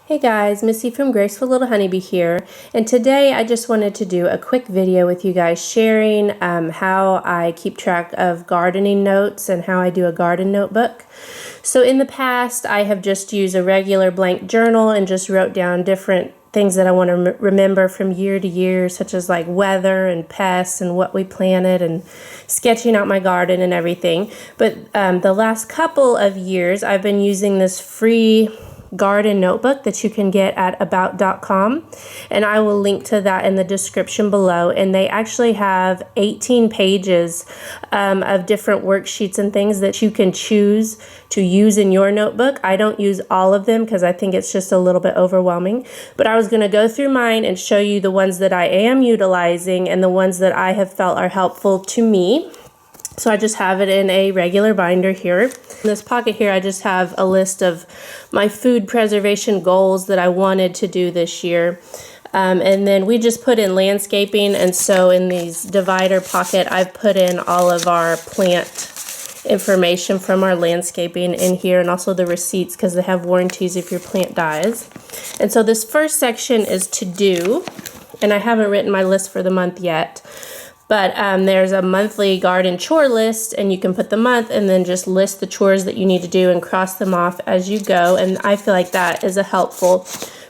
Hey guys, Missy from Graceful Little Honeybee here, and today I just wanted to do a quick video with you guys sharing how I keep track of gardening notes and how I do a garden notebook. So in the past I have just used a regular blank journal and just wrote down different things that I want to remember from year to year, such as like weather and pests and what we planted and sketching out my garden and everything. But the last couple of years I've been using this free garden notebook that you can get at about.com, and I will link to that in the description below. And they actually have 18 pages of different worksheets and things that you can choose to use in your notebook. I don't use all of them because I think it's just a little bit overwhelming, but I was going to go through mine and show you the ones that I am utilizing and the ones that I have felt are helpful to me. So I just have it in a regular binder here. In this pocket here, I just have a list of my food preservation goals that I wanted to do this year. And then we just put in landscaping, and so in these divider pocket, I've put in all of our plant information from our landscaping in here, and also the receipts because they have warranties if your plant dies. And so this first section is to do, and I haven't written my list for the month yet. But there's a monthly garden chore list, and you can put the month and then just list the chores that you need to do and cross them off as you go. And I feel like that is a helpful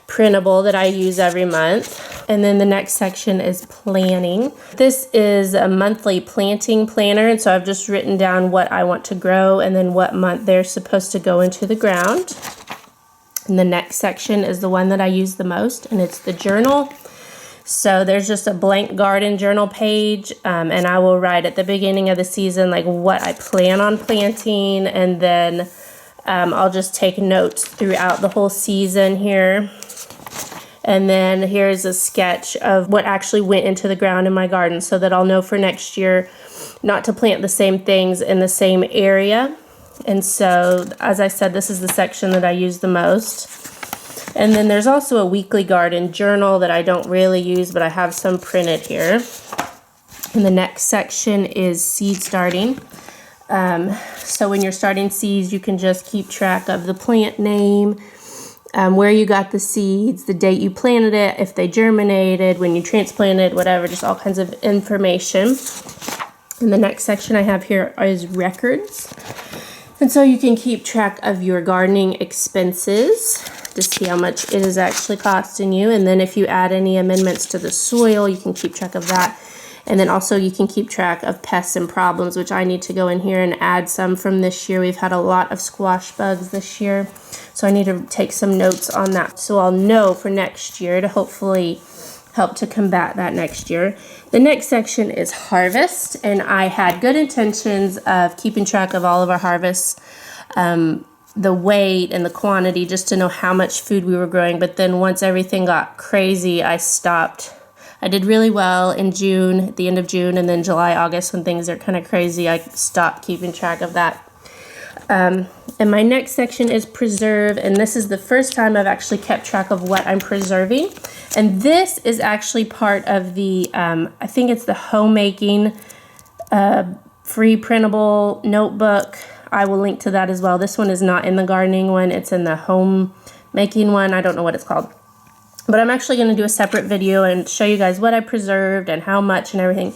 printable that I use every month. And then the next section is planning. This is a monthly planting planner, and so I've just written down what I want to grow and then what month they're supposed to go into the ground. And the next section is the one that I use the most, and it's the journal. So there's just a blank garden journal page, and I will write at the beginning of the season like what I plan on planting, and then I'll just take notes throughout the whole season here. And then here's a sketch of what actually went into the ground in my garden so that I'll know for next year not to plant the same things in the same area. And so, as I said, this is the section that I use the most. And then there's also a weekly garden journal that I don't really use, but I have some printed here. And the next section is seed starting. So when you're starting seeds, you can just keep track of the plant name, where you got the seeds, the date you planted it, if they germinated, when you transplanted, whatever, just all kinds of information. And the next section I have here is records. And so you can keep track of your gardening expenses to see how much it is actually costing you. And then if you add any amendments to the soil, you can keep track of that. And then also you can keep track of pests and problems, which I need to go in here and add some from this year. We've had a lot of squash bugs this year, so I need to take some notes on that so I'll know for next year to hopefully help to combat that next year. The next section is harvest, and I had good intentions of keeping track of all of our harvests, the weight and the quantity, just to know how much food we were growing. But then once everything got crazy, I stopped. I did really well in June, at the end of June, and then July, August, when things are kind of crazy, I stopped keeping track of that. And my next section is preserve, and this is the first time I've actually kept track of what I'm preserving. And this is actually part of the, I think it's the homemaking free printable notebook. I will link to that as well. This one is not in the gardening one, it's in the homemaking one. I don't know what it's called. But I'm actually going to do a separate video and show you guys what I preserved and how much and everything.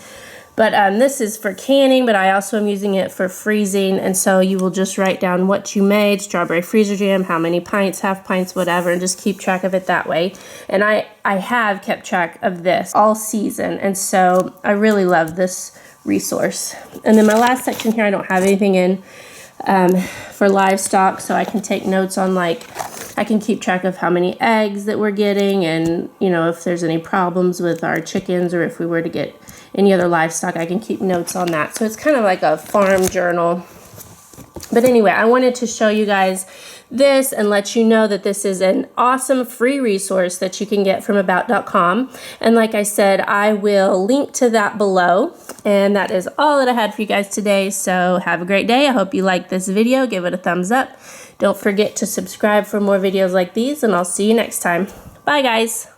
But this is for canning, but I also am using it for freezing. And so you will just write down what you made, strawberry freezer jam, how many pints, half pints, whatever, and just keep track of it that way. And I have kept track of this all season. And so I really love this resource. And then my last section here, I don't have anything in for livestock, so I can take notes on, like, I can keep track of how many eggs that we're getting, and you know, if there's any problems with our chickens or if we were to get any other livestock, I can keep notes on that. So it's kind of like a farm journal. But anyway, I wanted to show you guys this and let you know that this is an awesome free resource that you can get from about.com. And like I said, I will link to that below. And that is all that I had for you guys today. So have a great day. I hope you liked this video. Give it a thumbs up. Don't forget to subscribe for more videos like these, and I'll see you next time. Bye, guys.